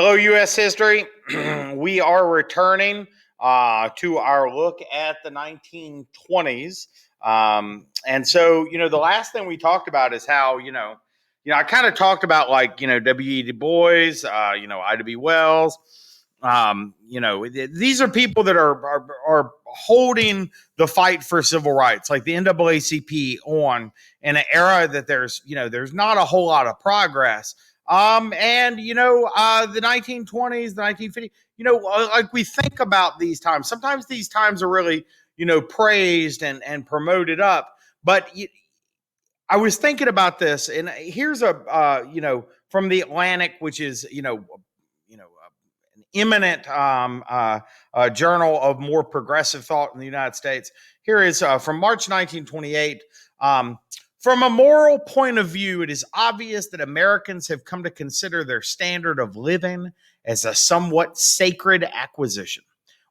Hello, U.S. history. We are returning to our look at the 1920s. And so, the last thing we talked about is how, I kind of talked about like, W.E. Du Bois, Ida B. Wells. These are people that are holding the fight for civil rights, like the NAACP on in an era that there's not a whole lot of progress. The 1920s, the 1950s, like we think about these times. Sometimes these times are really, praised and promoted up. But I was thinking about this, and here's from the Atlantic, which is, an eminent journal of more progressive thought in the United States. Here is from March 1928. From a moral point of view, it is obvious that Americans have come to consider their standard of living as a somewhat sacred acquisition,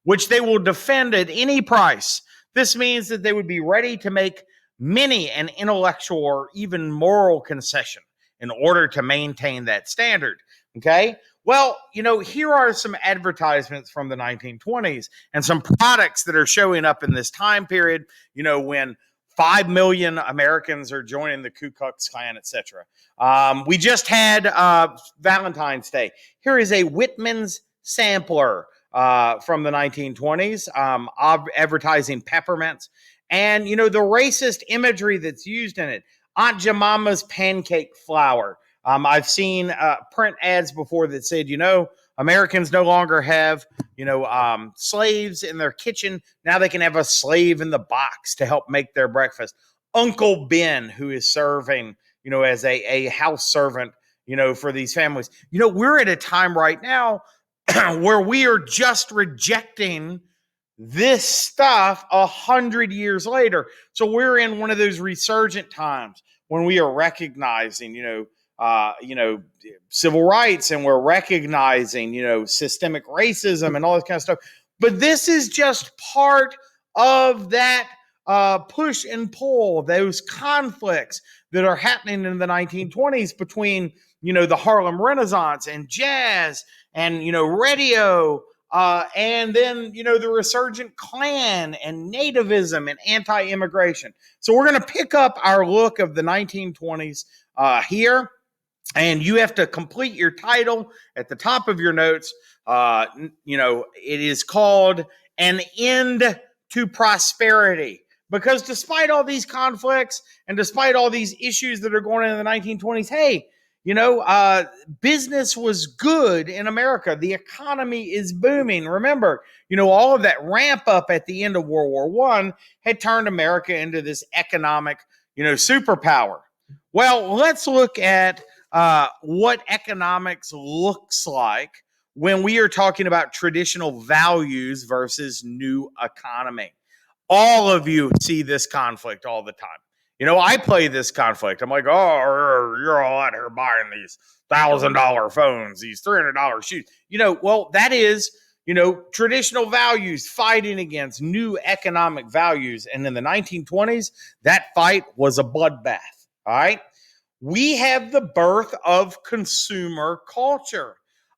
which they will defend at any price. This means that they would be ready to make many an intellectual or even moral concession in order to maintain that standard. Okay. Well, here are some advertisements from the 1920s and some products that are showing up in this time period, when 5 million Americans are joining the Ku Klux Klan, etc. We just had Valentine's Day. Here is a Whitman's sampler from the 1920s, advertising peppermints. And, the racist imagery that's used in it. Aunt Jemima's pancake flour. I've seen print ads before that said, Americans no longer have, slaves in their kitchen. Now they can have a slave in the box to help make their breakfast. Uncle Ben, who is serving, as a house servant, for these families. We're at a time right now where we are just rejecting this stuff 100 years later. So we're in one of those resurgent times when we are recognizing, civil rights, and we're recognizing, systemic racism and all this kind of stuff. But this is just part of that push and pull, those conflicts that are happening in the 1920s between, the Harlem Renaissance and jazz and, radio, and then, the resurgent Klan and nativism and anti-immigration. So we're going to pick up our look of the 1920s here. And you have to complete your title at the top of your notes. It is called An End to Prosperity. Because despite all these conflicts and despite all these issues that are going on in the 1920s, hey, business was good in America. The economy is booming. Remember, all of that ramp up at the end of World War I had turned America into this economic, superpower. Well, let's look at what economics looks like when we are talking about traditional values versus new economy. All of you see this conflict all the time. I play this conflict. I'm like, oh, you're all out here buying these $1,000 phones, these $300 shoes. Well, that is, traditional values fighting against new economic values. And in the 1920s, that fight was a bloodbath. All right. We have the birth of consumer culture.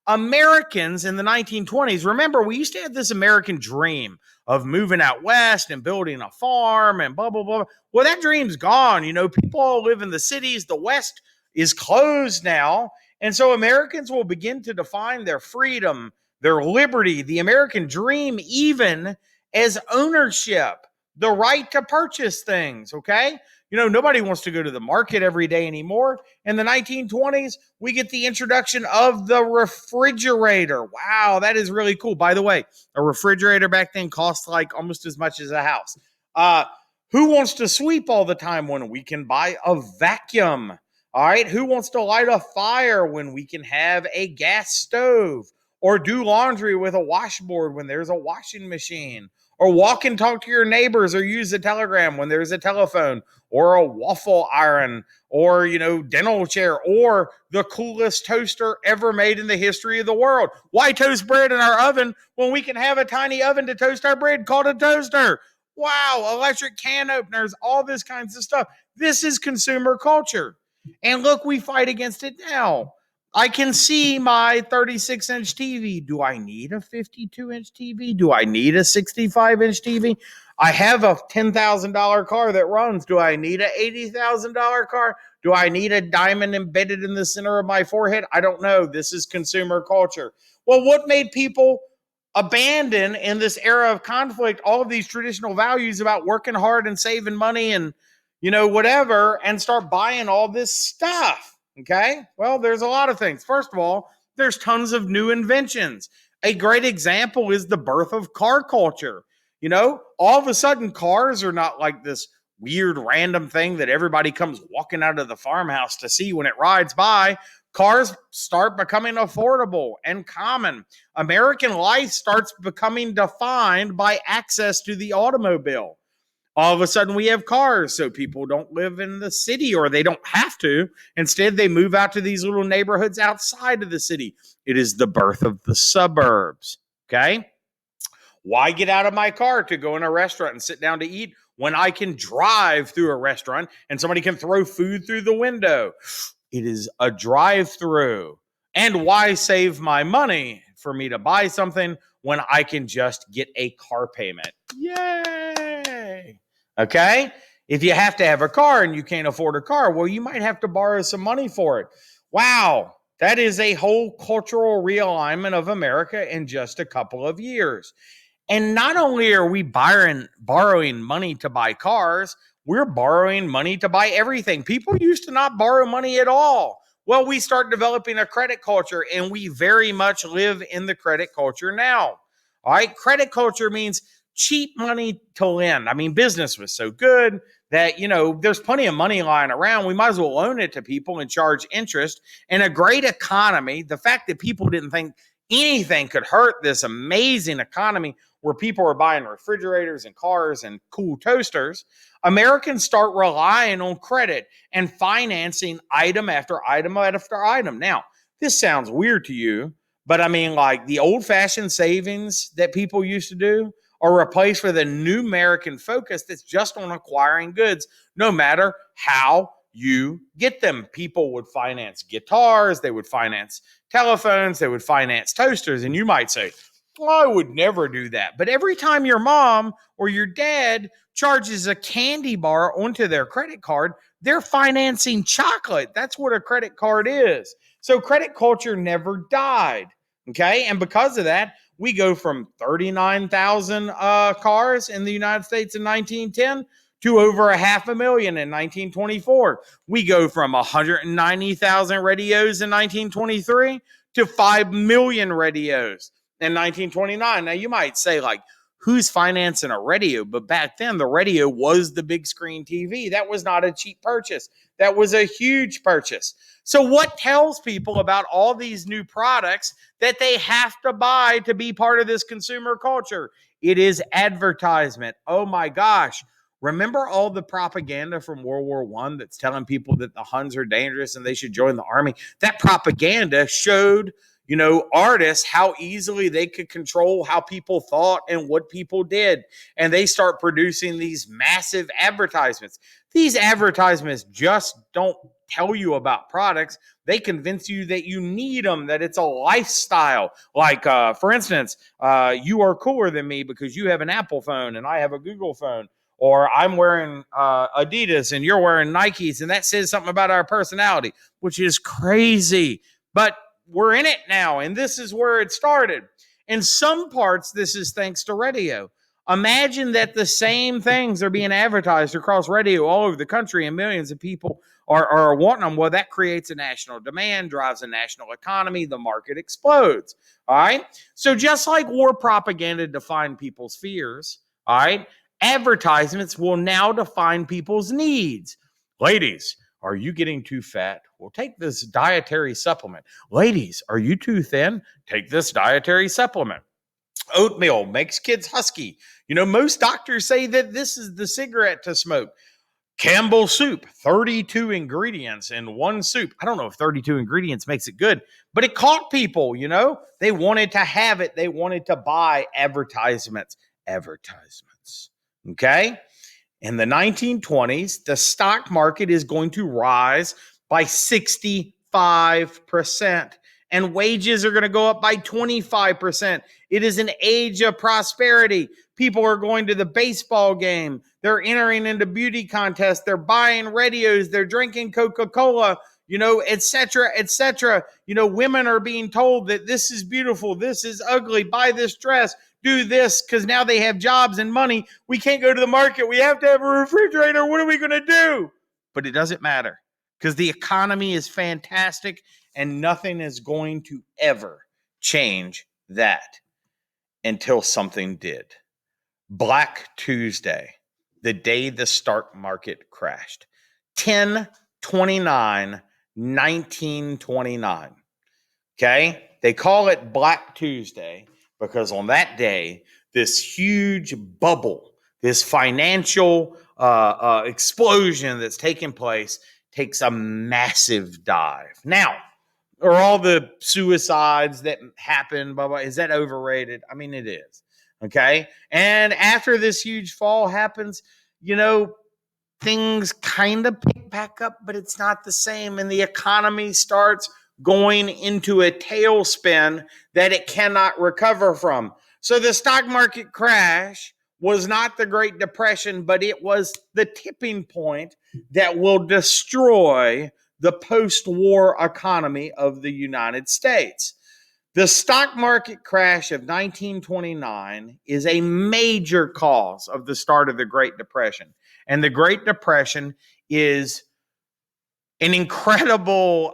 Americans in the 1920s, remember, we used to have this American dream of moving out west and building a farm and blah, blah, blah. Well, that dream's gone. People all live in the cities. The West is closed now. And so Americans will begin to define their freedom, their liberty, the American dream, even as ownership, the right to purchase things, okay? Nobody wants to go to the market every day anymore. In the 1920s, we get the introduction of the refrigerator. Wow, that is really cool. By the way, a refrigerator back then cost like almost as much as a house. Who wants to sweep all the time when we can buy a vacuum? All right, who wants to light a fire when we can have a gas stove? Or do laundry with a washboard when there's a washing machine? Or walk and talk to your neighbors, or use a telegram when there's a telephone, or a waffle iron, or, dental chair, or the coolest toaster ever made in the history of the world. Why toast bread in our oven when we can have a tiny oven to toast our bread called a toaster? Wow, electric can openers, all this kinds of stuff. This is consumer culture. And look, we fight against it now. I can see my 36-inch TV. Do I need a 52-inch TV? Do I need a 65-inch TV? I have a $10,000 car that runs. Do I need an $80,000 car? Do I need a diamond embedded in the center of my forehead? I don't know. This is consumer culture. Well, what made people abandon in this era of conflict all of these traditional values about working hard and saving money and whatever, and start buying all this stuff? Okay. Well, there's a lot of things. First of all, there's tons of new inventions. A great example is the birth of car culture. All of a sudden, cars are not like this weird random thing that everybody comes walking out of the farmhouse to see when it rides by. Cars start becoming affordable and common. American life starts becoming defined by access to the automobile. All of a sudden we have cars, so people don't live in the city, or they don't have to. Instead, they move out to these little neighborhoods outside of the city. It is the birth of the suburbs. Okay. Why get out of my car to go in a restaurant and sit down to eat when I can drive through a restaurant and somebody can throw food through the window? It is a drive through. And why save my money for me to buy something when I can just get a car payment? Yay. Okay. If you have to have a car and you can't afford a car, well, you might have to borrow some money for it. Wow. That is a whole cultural realignment of America in just a couple of years. And not only are we borrowing money to buy cars, we're borrowing money to buy everything. People used to not borrow money at all. Well, we start developing a credit culture, and we very much live in the credit culture now. All right. Credit culture means cheap money to lend. I mean, business was so good that, there's plenty of money lying around. We might as well loan it to people and charge interest. And a great economy, the fact that people didn't think anything could hurt this amazing economy where people are buying refrigerators and cars and cool toasters, Americans start relying on credit and financing item after item after item. Now, this sounds weird to you, but I mean, like the old fashioned savings that people used to do are replaced with a new American focus that's just on acquiring goods, no matter how you get them. People would finance guitars, they would finance telephones, they would finance toasters. And you might say, well, I would never do that. But every time your mom or your dad charges a candy bar onto their credit card, they're financing chocolate. That's what a credit card is. So credit culture never died. Okay. And because of that, we go from 39,000 cars in the United States in 1910 to over 500,000 in 1924. We go from 190,000 radios in 1923 to 5 million radios in 1929. Now, you might say, like, who's financing a radio? But back then, the radio was the big screen TV. That was not a cheap purchase. That was a huge purchase. So what tells people about all these new products that they have to buy to be part of this consumer culture? It is advertisement. Oh my gosh. Remember all the propaganda from World War I that's telling people that the Huns are dangerous and they should join the army? That propaganda showed artists, how easily they could control how people thought and what people did. And they start producing these massive advertisements. These advertisements just don't tell you about products. They convince you that you need them, that it's a lifestyle. Like, for instance, you are cooler than me because you have an Apple phone and I have a Google phone. Or I'm wearing Adidas and you're wearing Nikes, and that says something about our personality, which is crazy. But we're in it now, and this is where it started. In some parts, this is thanks to radio. Imagine that the same things are being advertised across radio all over the country, and millions of people are wanting them. Well, that creates a national demand, drives a national economy, the market explodes. All right. So just like war propaganda defined people's fears, all right, advertisements will now define people's needs. Ladies, are you getting too fat? Well, take this dietary supplement. Ladies, are you too thin? Take this dietary supplement. Oatmeal makes kids husky. Most doctors say that this is the cigarette to smoke. Campbell soup, 32 ingredients in one soup. I don't know if 32 ingredients makes it good, but it caught people, They wanted to have it. They wanted to buy advertisements. Okay? In the 1920s, the stock market is going to rise by 60 5%. And wages are going to go up by 25%. It is an age of prosperity. People are going to the baseball game. They're entering into beauty contests. They're buying radios. They're drinking Coca-Cola, et cetera, et cetera. Women are being told that this is beautiful. This is ugly. Buy this dress. Do this, because now they have jobs and money. We can't go to the market. We have to have a refrigerator. What are we going to do? But it doesn't matter, because the economy is fantastic and nothing is going to ever change that until something did. Black Tuesday, the day the stock market crashed. 10/29/1929. Okay? They call it Black Tuesday because on that day, this huge bubble, this financial explosion that's taking place takes a massive dive. Now, are all the suicides that happen, blah, blah, is that overrated? I mean, it is. Okay? And after this huge fall happens, things kind of pick back up, but it's not the same. And the economy starts going into a tailspin that it cannot recover from. So the stock market crash was not the Great Depression, but it was the tipping point that will destroy the post-war economy of the United States. The stock market crash of 1929 is a major cause of the start of the Great Depression. And the Great Depression is an incredible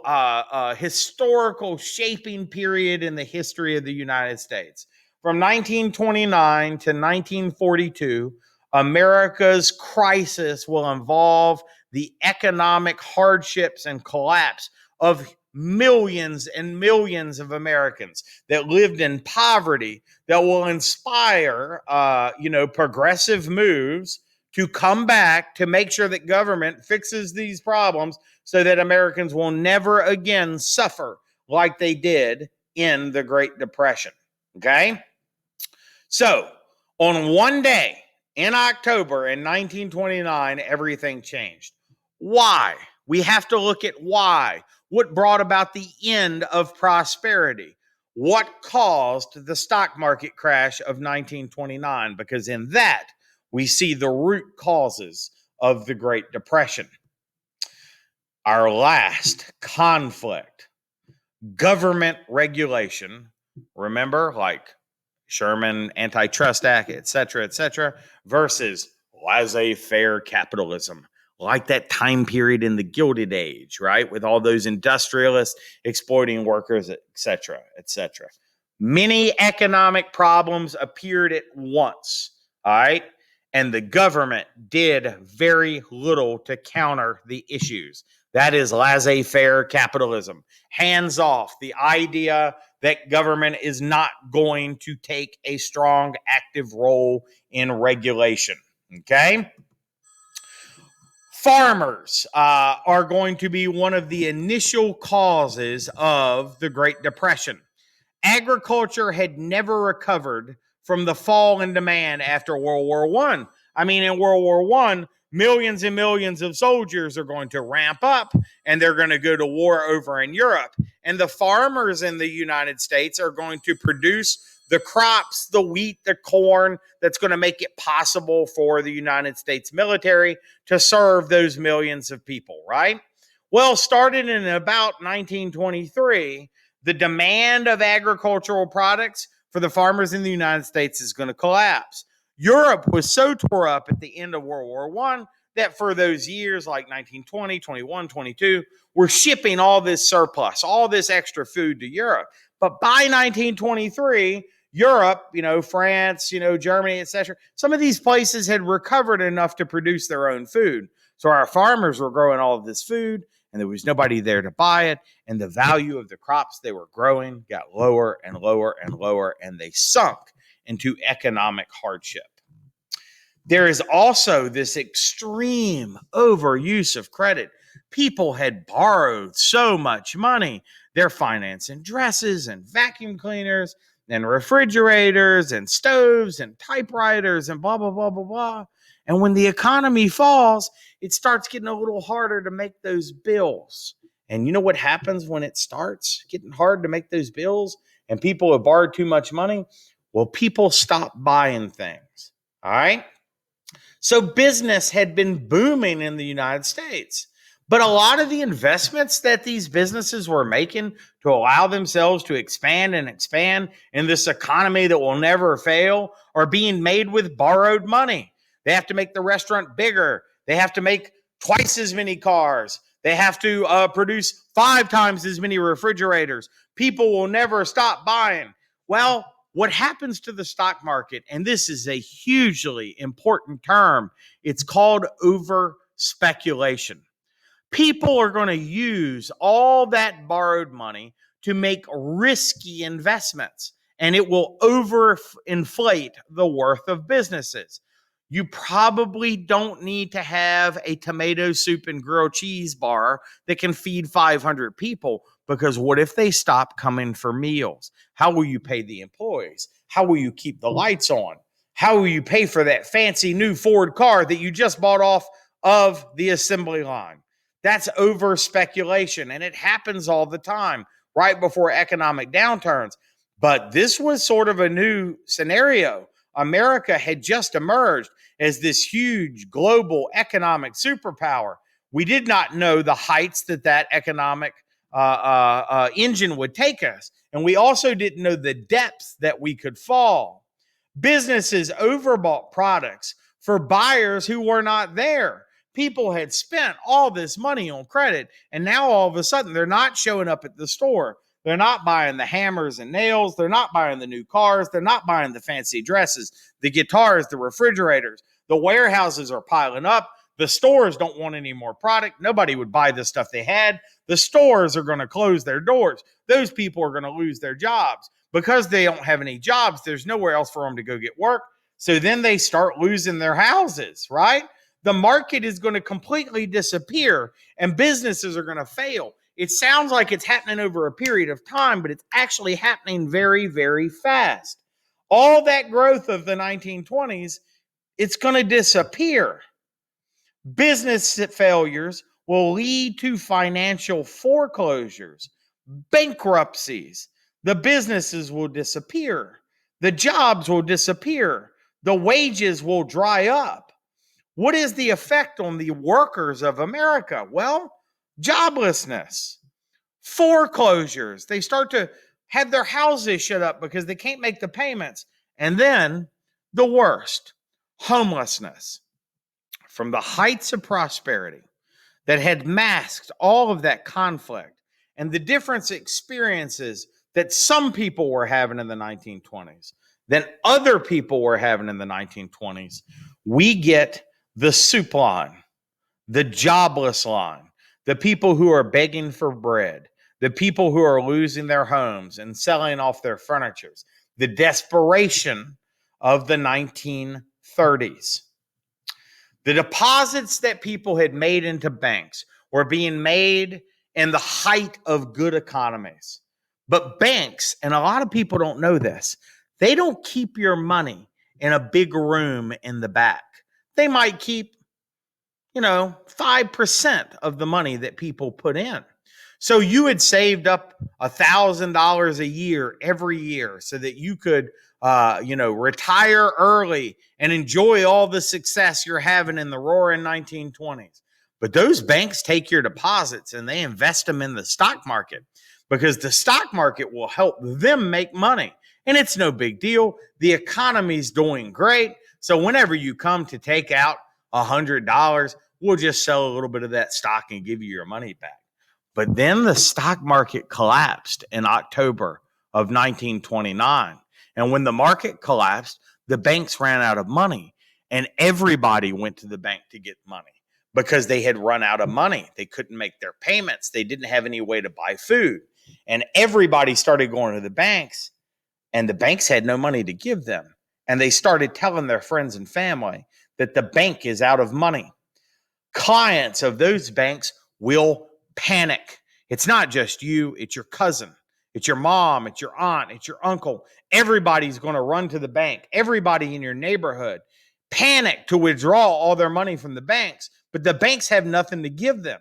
historical shaping period in the history of the United States. From 1929 to 1942, America's crisis will involve the economic hardships and collapse of millions and millions of Americans that lived in poverty, that will inspire, progressive moves to come back to make sure that government fixes these problems so that Americans will never again suffer like they did in the Great Depression. Okay? So, on one day in October in 1929, everything changed. Why? We have to look at why. What brought about the end of prosperity? What caused the stock market crash of 1929? Because in that, we see the root causes of the Great Depression. Our last conflict, government regulation. Remember, like Sherman Antitrust Act, et cetera, versus laissez-faire capitalism, like that time period in the Gilded Age, right? With all those industrialists exploiting workers, et cetera. Many economic problems appeared at once, all right? And the government did very little to counter the issues. That is laissez-faire capitalism. Hands off, the idea that government is not going to take a strong, active role in regulation. Okay? Farmers are going to be one of the initial causes of the Great Depression. Agriculture had never recovered from the fall in demand after World War I. I mean, in World War I, millions and millions of soldiers are going to ramp up and they're going to go to war over in Europe. And the farmers in the United States are going to produce the crops, the wheat, the corn that's going to make it possible for the United States military to serve those millions of people, right? Well, started in about 1923, the demand of agricultural products for the farmers in the United States is going to collapse. Europe was so tore up at the end of World War I that for those years, like 1920, 21, 22, we're shipping all this surplus, all this extra food to Europe. But by 1923, Europe, France, Germany, etc., some of these places had recovered enough to produce their own food. So our farmers were growing all of this food, and there was nobody there to buy it, and the value of the crops they were growing got lower and lower and lower, and they sunk into economic hardship. There is also this extreme overuse of credit. People had borrowed so much money. They're financing dresses and vacuum cleaners and refrigerators and stoves and typewriters and blah, blah, blah, blah, blah. And when the economy falls, it starts getting a little harder to make those bills. And you know what happens when it starts getting hard to make those bills and people have borrowed too much money? Well, people stop buying things. All right. So business had been booming in the United States. But a lot of the investments that these businesses were making to allow themselves to expand and expand in this economy that will never fail are being made with borrowed money. They have to make the restaurant bigger. They have to make twice as many cars. They have to produce 5 times as many refrigerators. People will never stop buying. Well, what happens to the stock market, and this is a hugely important term, it's called over speculation. People are going to use all that borrowed money to make risky investments, and it will overinflate the worth of businesses. You probably don't need to have a tomato soup and grilled cheese bar that can feed 500 people, because what if they stop coming for meals? How will you pay the employees? How will you keep the lights on? How will you pay for that fancy new Ford car that you just bought off of the assembly line? That's over speculation, and it happens all the time right before economic downturns. But this was sort of a new scenario. America had just emerged as this huge global economic superpower. We did not know the heights that economic engine would take us. And we also didn't know the depths that we could fall. Businesses overbought products for buyers who were not there. People had spent all this money on credit, and now all of a sudden they're not showing up at the store. They're not buying the hammers and nails. They're not buying the new cars. They're not buying the fancy dresses, the guitars, the refrigerators. The warehouses are piling up. The stores don't want any more product. Nobody would buy the stuff they had. The stores are going to close their doors. Those people are going to lose their jobs. Because they don't have any jobs, there's nowhere else for them to go get work. So then they start losing their houses, right? The market is going to completely disappear and businesses are going to fail. It sounds like it's happening over a period of time, but it's actually happening very, very fast. All that growth of the 1920s, it's going to disappear. Business failures will lead to financial foreclosures, bankruptcies. The businesses will disappear. The jobs will disappear. The wages will dry up. What is the effect on the workers of America? Well, joblessness, foreclosures. They start to have their houses shut up because they can't make the payments. And then the worst, homelessness. From the heights of prosperity that had masked all of that conflict and the different experiences that some people were having in the 1920s than other people were having in the 1920s, we get the soup line, the jobless line, the people who are begging for bread, the people who are losing their homes and selling off their furnitures, the desperation of the 1930s. The deposits that people had made into banks were being made in the height of good economies. But banks, and a lot of people don't know this, they don't keep your money in a big room in the back. They might keep, 5% of the money that people put in. So you had saved up $1,000 a year every year so that you could, retire early and enjoy all the success you're having in the roaring 1920s. But those banks take your deposits and they invest them in the stock market because the stock market will help them make money. And it's no big deal. The economy's doing great. So whenever you come to take out $100, we'll just sell a little bit of that stock and give you your money back. But then the stock market collapsed in October of 1929. And when the market collapsed, the banks ran out of money and everybody went to the bank to get money because they had run out of money. They couldn't make their payments. They didn't have any way to buy food. And everybody started going to the banks and the banks had no money to give them. And they started telling their friends and family that the bank is out of money. Clients of those banks will panic. It's not just you, it's your cousin, it's your mom, it's your aunt, it's your uncle. Everybody's going to run to the bank. Everybody in your neighborhood panic to withdraw all their money from the banks, but the banks have nothing to give them.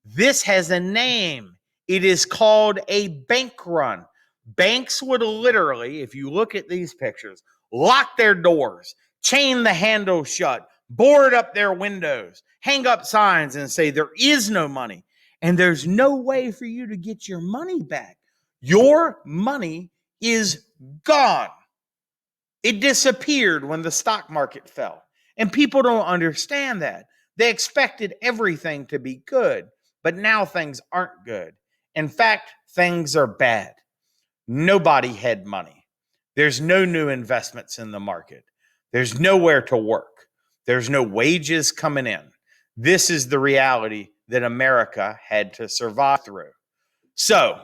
This has a name. It is called a bank run. Banks would literally, if you look at these pictures, lock their doors, chain the handles shut, board up their windows, hang up signs and say there is no money. And there's no way for you to get your money back. Your money is gone. It disappeared when the stock market fell. And people don't understand that. They expected everything to be good, but now things aren't good. In fact, things are bad. Nobody had money. There's no new investments in the market. There's nowhere to work. There's no wages coming in. This is the reality that America had to survive through. So,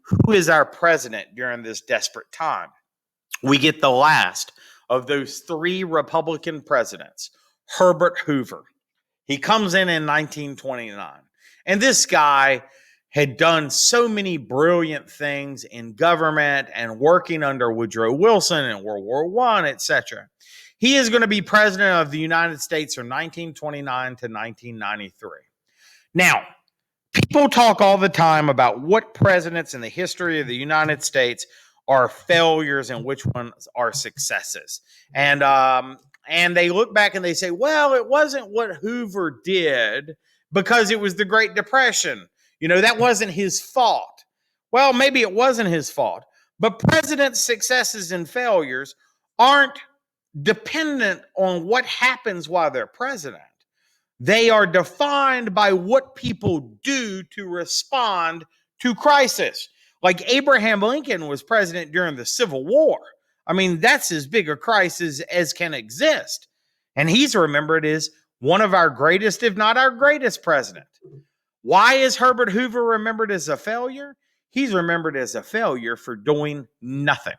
who is our president during this desperate time? We get the last of those three Republican presidents, Herbert Hoover. He comes in 1929. And this guy had done so many brilliant things in government and working under Woodrow Wilson in World War I, etc. He is going to be president of the United States from 1929 to 1993. Now, people talk all the time about what presidents in the history of the United States are failures and which ones are successes. And they look back and they say, well, it wasn't what Hoover did because it was the Great Depression. That wasn't his fault. Well, maybe it wasn't his fault, but presidents' successes and failures aren't dependent on what happens while they're president. They are defined by what people do to respond to crisis. Like Abraham Lincoln was president during the Civil War. I mean, that's as big a crisis as can exist. And he's remembered as one of our greatest, if not our greatest president. Why is Herbert Hoover remembered as a failure? He's remembered as a failure for doing nothing.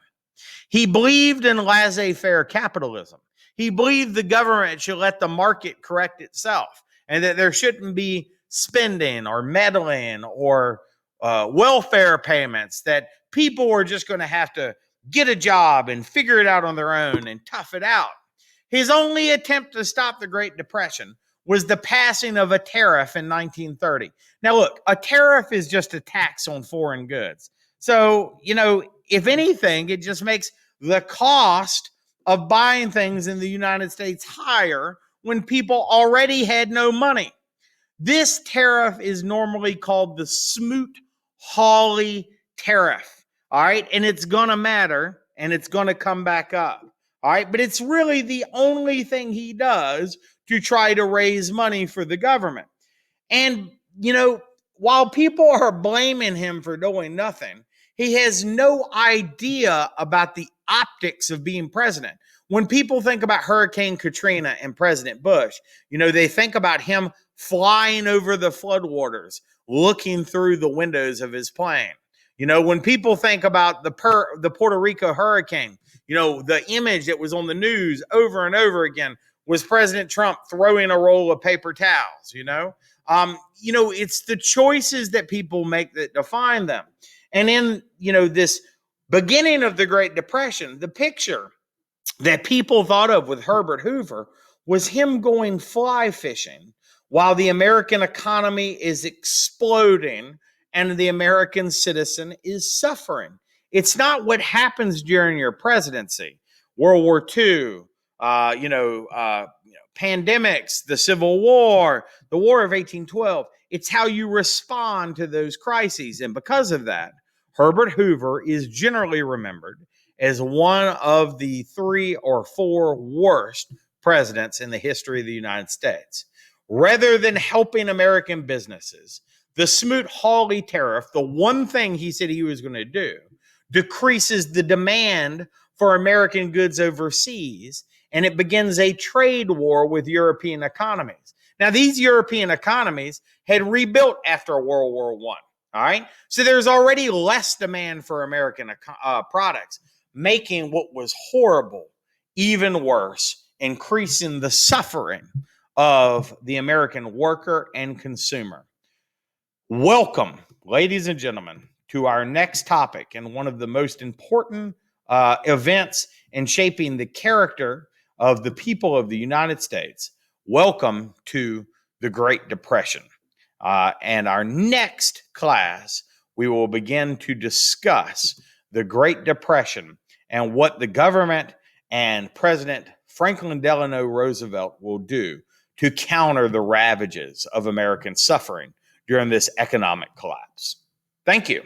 He believed in laissez-faire capitalism. He believed the government should let the market correct itself and that there shouldn't be spending or meddling or welfare payments, that people were just going to have to get a job and figure it out on their own and tough it out. His only attempt to stop the Great Depression was the passing of a tariff in 1930. Now, look, a tariff is just a tax on foreign goods. So, if anything, it just makes the cost of buying things in the United States higher when people already had no money. This tariff is normally called the Smoot-Hawley tariff. All right. And it's going to matter and it's going to come back up. All right. But it's really the only thing he does to try to raise money for the government. And, while people are blaming him for doing nothing, he has no idea about the optics of being president. When people think about Hurricane Katrina and President Bush, they think about him flying over the floodwaters, looking through the windows of his plane. When people think about the Puerto Rico hurricane, the image that was on the news over and over again was President Trump throwing a roll of paper towels. It's the choices that people make that define them. And in, this beginning of the Great Depression, the picture that people thought of with Herbert Hoover was him going fly fishing while the American economy is exploding and the American citizen is suffering. It's not what happens during your presidency. World War II, pandemics, the Civil War, the War of 1812. It's how you respond to those crises. And because of that, Herbert Hoover is generally remembered as one of the 3 or 4 worst presidents in the history of the United States. Rather than helping American businesses, the Smoot-Hawley tariff, the one thing he said he was going to do, decreases the demand for American goods overseas, and it begins a trade war with European economies. Now, these European economies had rebuilt after World War I. All right. So there's already less demand for American products, making what was horrible even worse, increasing the suffering of the American worker and consumer. Welcome, ladies and gentlemen, to our next topic and one of the most important events in shaping the character of the people of the United States. Welcome to the Great Depression. And our next class, we will begin to discuss the Great Depression and what the government and President Franklin Delano Roosevelt will do to counter the ravages of American suffering during this economic collapse. Thank you.